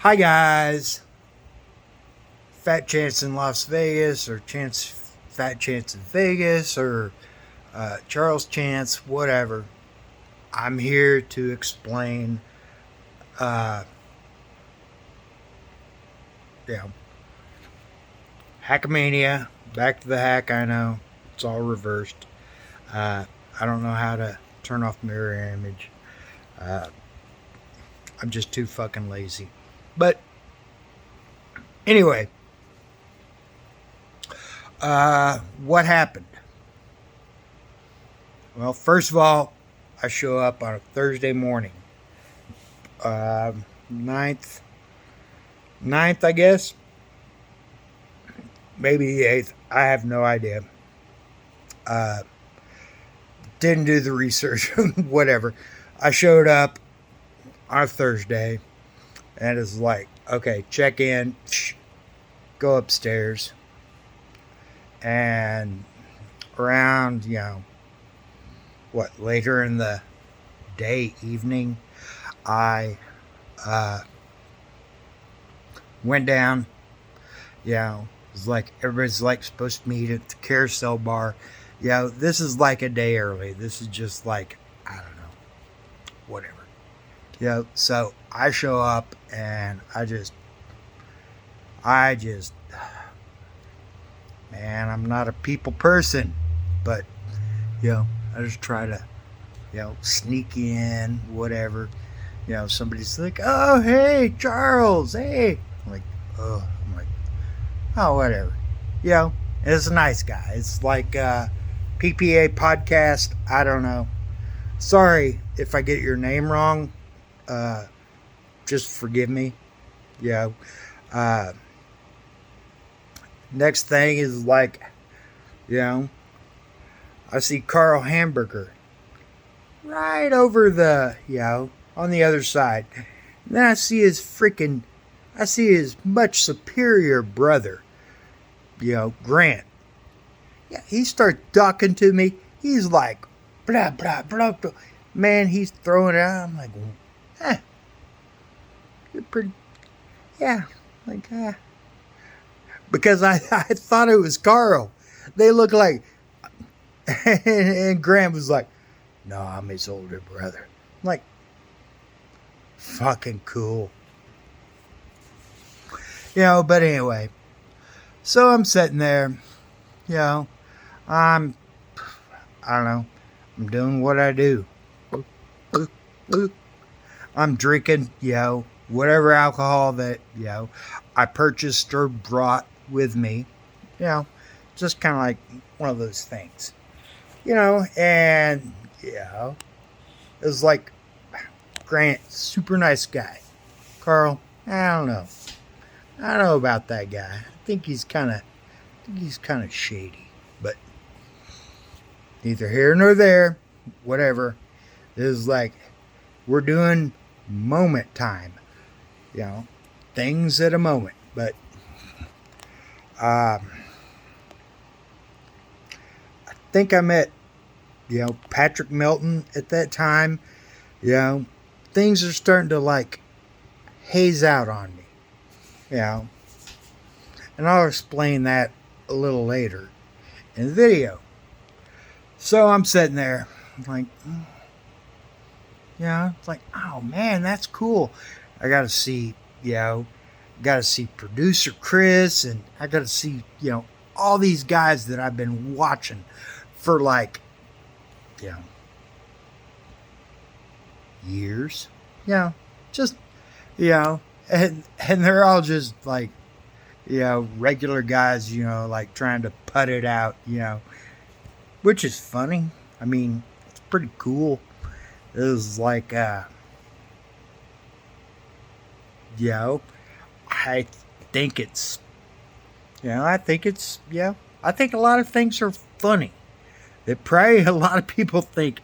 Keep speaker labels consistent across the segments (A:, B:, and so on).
A: Hi guys, Fat Chance in Las Vegas, or Fat Chance in Vegas, or Charles Chance, whatever. I'm here to explain, uh, you know, Hackmania. Back to the hack. I know it's all reversed. Uh, I don't know how to turn off mirror image. Uh, I'm just too fucking lazy. But anyway, what happened? Well, first of all, I show up on a Thursday morning, uh, 9th, 9th, I guess, maybe the 8th. I have no idea. Uh, didn't do the research, whatever. I showed up on a Thursday, and it's like, okay, check in, go upstairs, and around, later in the day, evening, I uh, went down. It's like everybody's like supposed to meet at the carousel bar. This is like a day early. This is just like, I don't know, whatever. So I show up and I just, man, I'm not a people person, but, I just try to, sneak in, whatever. Somebody's like, oh, hey, Charles, hey. I'm like, oh, whatever. It's a nice guy. It's like PPA podcast. I don't know. Sorry if I get your name wrong. Just forgive me. Yeah. Uh, Next thing is like, I see Carl Hamburger right over the, on the other side. And then I see his much superior brother, Grant. Yeah, he starts talking to me. He's like, blah, blah, blah, blah. Man, he's throwing it out. I'm like, you're pretty, yeah. Like, because I thought it was Carl. They look like, and Grant was like, no, I'm his older brother. I'm like, fucking cool. But anyway, so I'm sitting there, I'm, I don't know, I'm doing what I do. I'm drinking, whatever alcohol that, I purchased or brought with me, just kind of like one of those things, and, it was like, Grant, super nice guy. Carl, I don't know. I don't know about that guy. I think he's kind of shady, but neither here nor there. Whatever. It was like we're doing moment time. Things at a moment. But I think I met Patrick Melton at that time. Things are starting to like haze out on me. And I'll explain that a little later in the video. So I'm sitting there, like, it's like, oh man, that's cool. I got to see producer Chris, and I got to see, all these guys that I've been watching for like, years. Just, and they're all just like, regular guys, like trying to put it out, which is funny. I mean, it's pretty cool. It was like, I think it's, I think a lot of things are funny. That probably a lot of people think,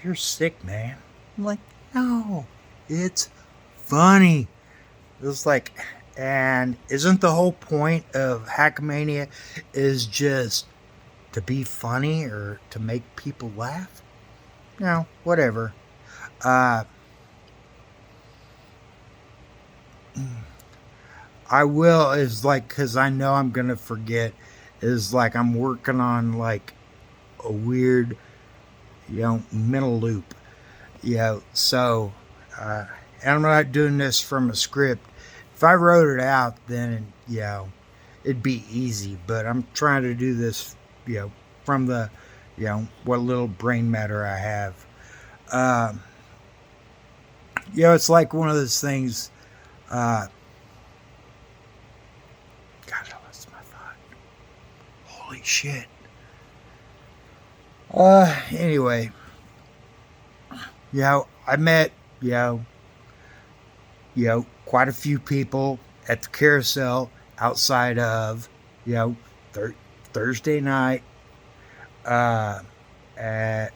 A: you're sick, man. I'm like, no, it's funny. It was like, and isn't the whole point of Hackmania is just to be funny or to make people laugh? Whatever. I will, is like, because I know I'm going to forget, is like I'm working on like a weird, mental loop. So, uh, and I'm not doing this from a script. If I wrote it out, then, it'd be easy. But I'm trying to do this, from the, what little brain matter I have. Um, it's like one of those things. Uh, God, I lost my thought. Holy shit. Anyway, I met, quite a few people at the carousel outside of, you know, thir- Thursday night uh, at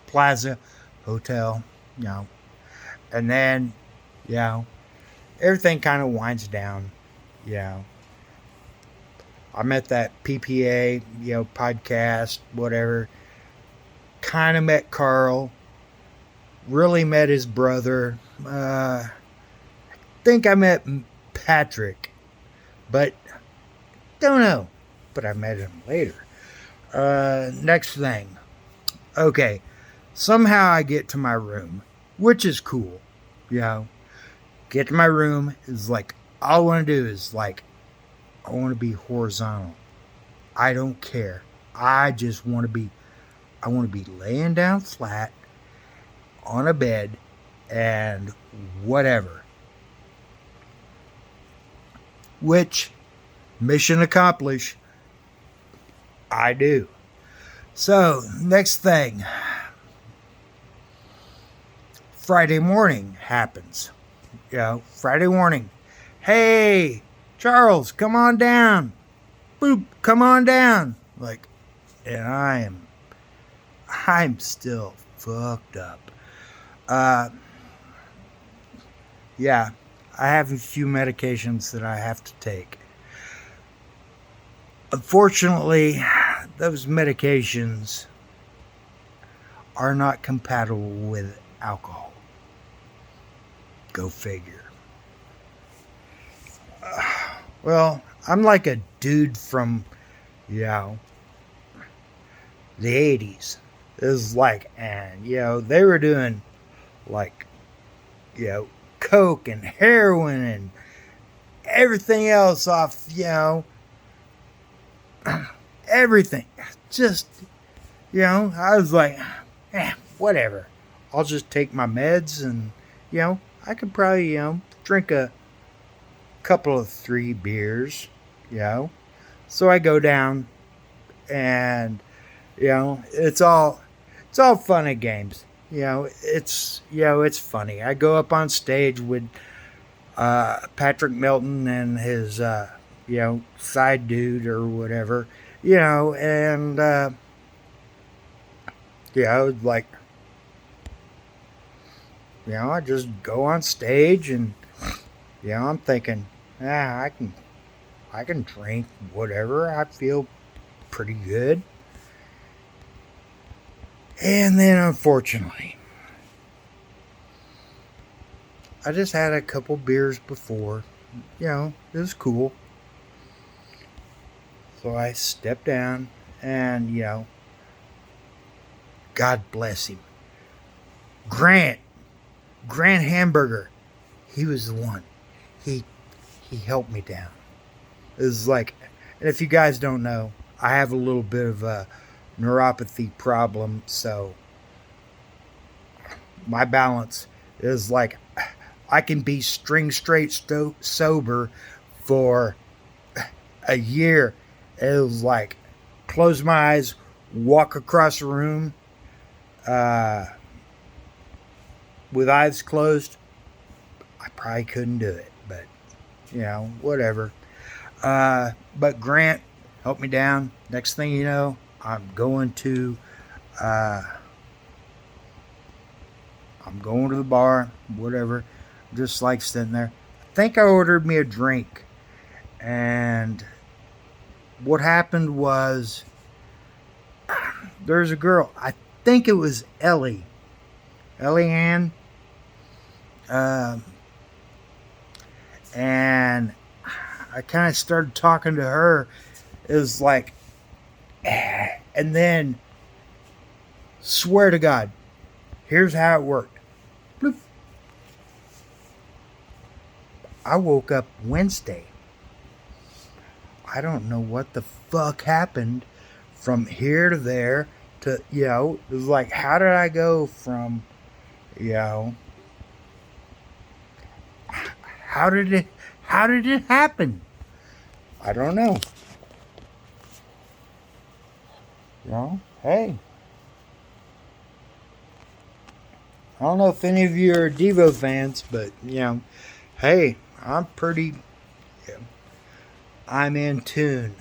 A: Plaza Hotel, you know, and then, you know, everything kind of winds down, you know. I met that PPA, podcast, whatever. Kind of met Carl. Really met his brother. Think I met Patrick, but don't know. But I met him later. Next thing. Okay. Somehow I get to my room, which is cool. You know, get to my room is like, all I want to do is like, I want to be horizontal. I don't care. I just want to be, I want to be laying down flat on a bed and whatever. Which, mission accomplished, I do. So, next thing. Friday morning happens. Friday morning. Hey, Charles, come on down. Boop, come on down. Like, and I'm still fucked up. Yeah, I have a few medications that I have to take. Unfortunately, those medications are not compatible with alcohol. Go figure. Well, I'm like a dude from, the 80's. It was like, and, they were doing like, coke and heroin and everything else off, everything. Just, I was like, whatever. I'll just take my meds and, I could probably, drink a couple of 3 beers, So I go down and, it's all fun and games. It's funny. I go up on stage with Patrick Milton and his, side dude or whatever, and, like, I just go on stage and, I'm thinking, I can drink whatever. I feel pretty good. And then, unfortunately, I just had a couple beers before. It was cool. So I stepped down and, God bless him. Grant Hamburger, he was the one. He helped me down. It was like, and if you guys don't know, I have a little bit of a neuropathy problem, so my balance is like, I can be string straight sober for a year. It was like, close my eyes, walk across the room with eyes closed. I probably couldn't do it, but whatever. But Grant helped me down. Next thing you know, I'm going to the bar, whatever. Just like sitting there. I think I ordered me a drink. And what happened was there's a girl. I think it was Ellie Ann. And I kind of started talking to her. It was like, and then, swear to God, here's how it worked. Bloop. I woke up Wednesday. I don't know what the fuck happened from here to there to, it was like, how did I go from, you know, how did it happen? I don't know. Hey. I don't know if any of you are Devo fans, but, hey, I'm pretty, I'm in tune.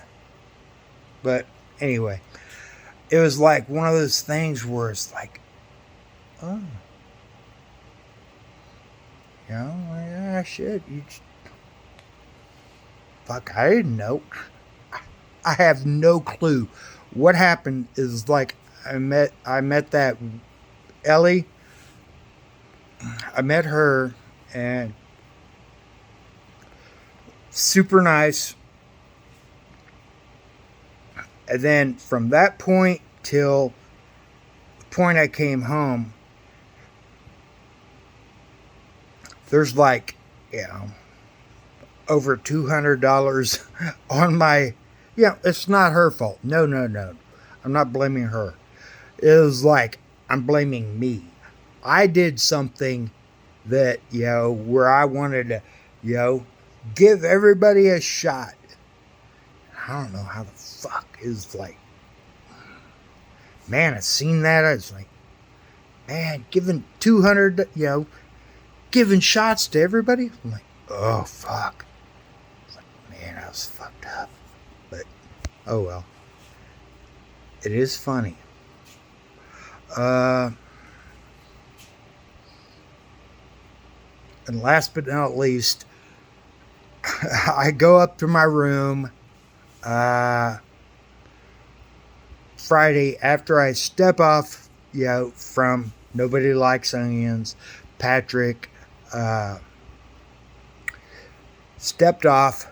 A: But anyway, it was like one of those things where it's like, oh, yeah, shit. Fuck, I didn't know. I have no clue. What happened is like I met that Ellie. I met her and super nice. And then from that point till the point I came home, there's like, over $200 on my, it's not her fault. No. I'm not blaming her. It was like, I'm blaming me. I did something that, where I wanted to, give everybody a shot. I don't know how the fuck is like, man, I seen that. I was like, man, giving 200, giving shots to everybody. I'm like, oh, fuck. Man, I was fucked up. But, oh well. It is funny. And last but not least, I go up to my room Friday after I step off, from Nobody Likes Onions. Patrick stepped off,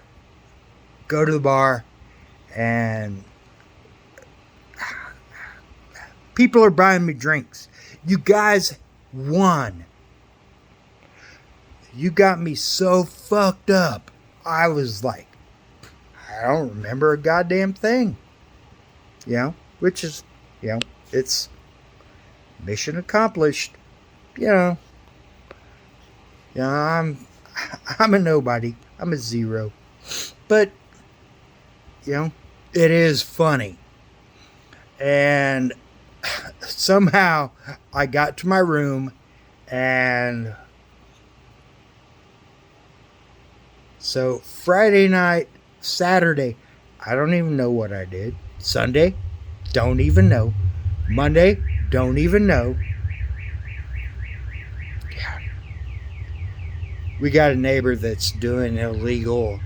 A: go to the bar, and people are buying me drinks. You guys won. You got me so fucked up. I was like, I don't remember a goddamn thing. Which is, it's mission accomplished. I'm a nobody. I'm a zero. But, it is funny. And somehow I got to my room and so Friday night, Saturday, I don't even know what I did. Sunday, don't even know. Monday, don't even know. Yeah. We got a neighbor that's doing illegal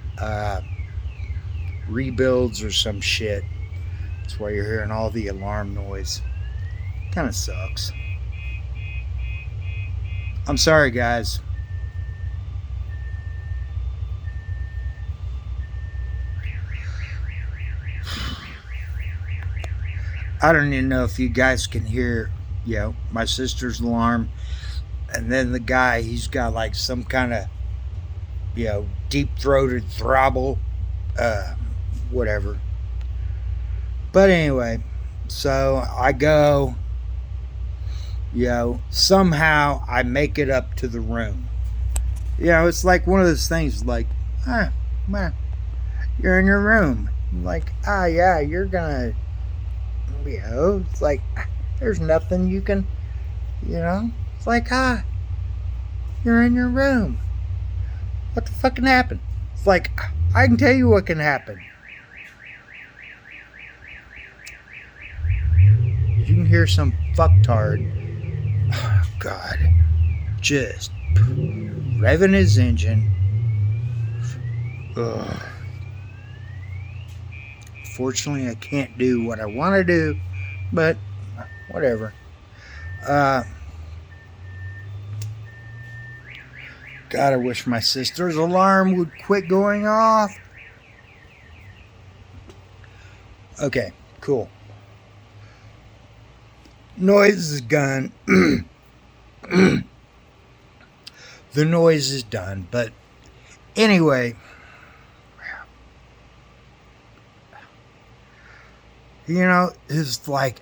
A: rebuilds or some shit. That's why you're hearing all the alarm noise. Kind of sucks. I'm sorry, guys. I don't even know if you guys can hear, my sister's alarm. And then the guy, he's got like some kind of, deep-throated throbble. Whatever. But anyway, so I go, somehow I make it up to the room. It's like one of those things like, man, you're in your room. Like, yeah, you're gonna, it's like, there's nothing you can, it's like, you're in your room. What the fucking happened? It's like, I can tell you what can happen. You can hear some fucktard, oh God, just revving his engine. Ugh. Fortunately, I can't do what I want to do, but whatever. God, I wish my sister's alarm would quit going off. Okay, cool. Noise is gone. The noise is done. But anyway, it's like,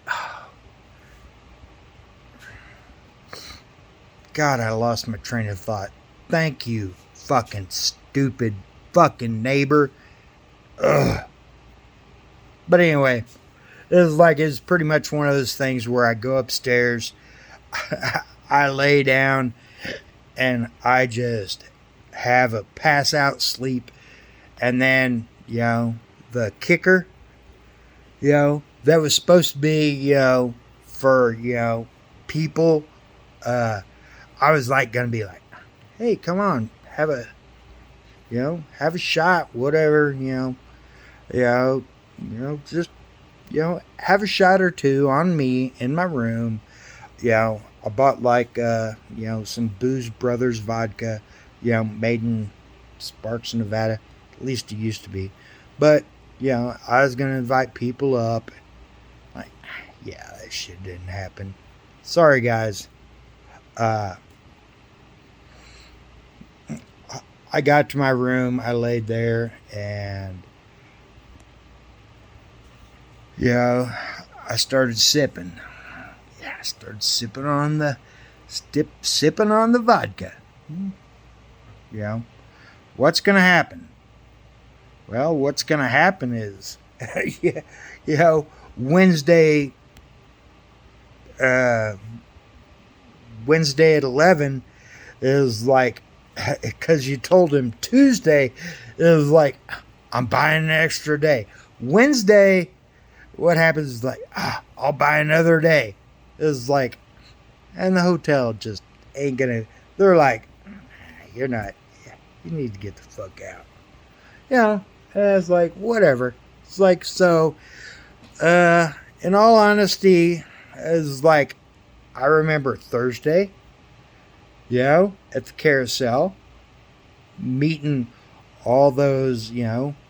A: God, I lost my train of thought. Thank you, fucking stupid fucking neighbor. Ugh. But anyway, it's pretty much one of those things where I go upstairs, I lay down, and I just have a pass out sleep. And then, the kicker, that was supposed to be, for, people. I was like, gonna be like, hey, come on, have a shot, whatever, just, have a shot or two on me in my room. I bought like, some Booze Brothers vodka, made in Sparks, Nevada. At least it used to be. But, I was going to invite people up. Like, yeah, that shit didn't happen. Sorry, guys. I got to my room. I laid there and, I started sipping. Yeah, I started sipping on the vodka. What's gonna happen? Well, what's gonna happen is, Wednesday, uh, Wednesday at 11 is like, because you told him Tuesday, it was like, I'm buying an extra day. Wednesday, what happens is like, I'll buy another day. It's like, and the hotel just ain't gonna, they're like, you're not, you need to get the fuck out. And it's like, whatever. It's like, so, in all honesty, it's like, I remember Thursday, at the carousel, meeting all those,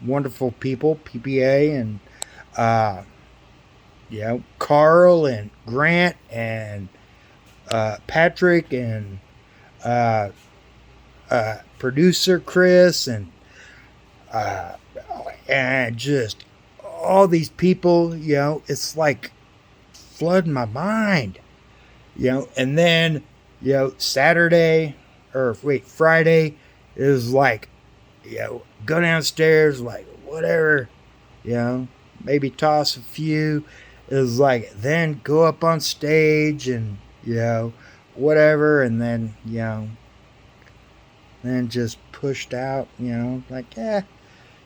A: wonderful people, PPA and, Carl and Grant and Patrick and producer Chris and just all these people, it's like flooding my mind, and then, Friday is like, go downstairs, like, whatever, maybe toss a few. Is like, then go up on stage and, whatever, and then, then just pushed out, like,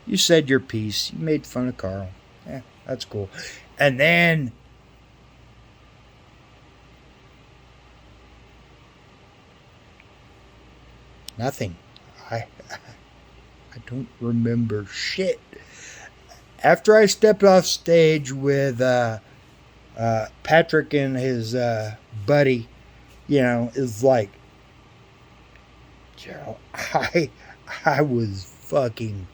A: you said your piece. You made fun of Carl. Yeah, that's cool. And then, nothing. I don't remember shit. After I stepped off stage with Patrick and his buddy, is like, I was fucking,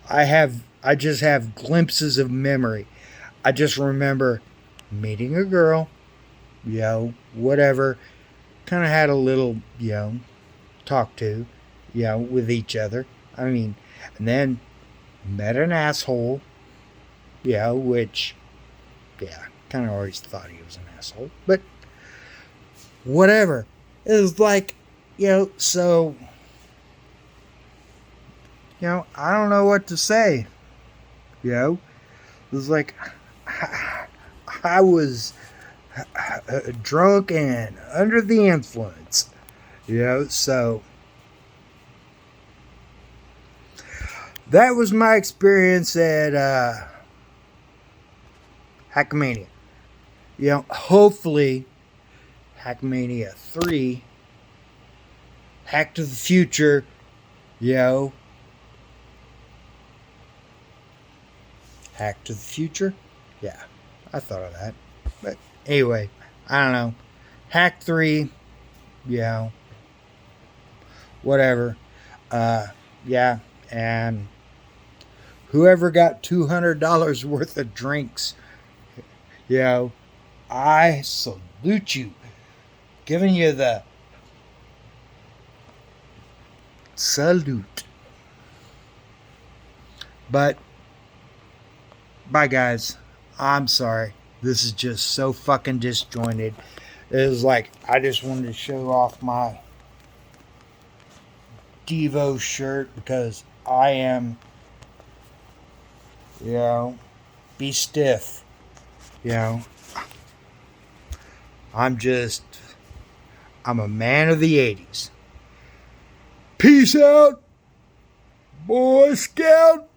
A: I just have glimpses of memory. I just remember meeting a girl, whatever, kind of had a little, talk to, with each other. I mean, and then met an asshole, which, kind of always thought he was an asshole, but whatever. It was like, so, I don't know what to say, it was like, I was drunk and under the influence, so that was my experience at Hackmania. Hopefully Hackmania 3, Hack to the Future, Hack to the Future? Yeah, I thought of that. But anyway, I don't know. Hack 3, whatever. And whoever got $200 worth of drinks, you know, I salute you. Giving you the salute. But, bye guys. I'm sorry. This is just so fucking disjointed. It was like, I just wanted to show off my Devo shirt because I am, be stiff. I'm a man of the 80s. Peace out, Boy Scout.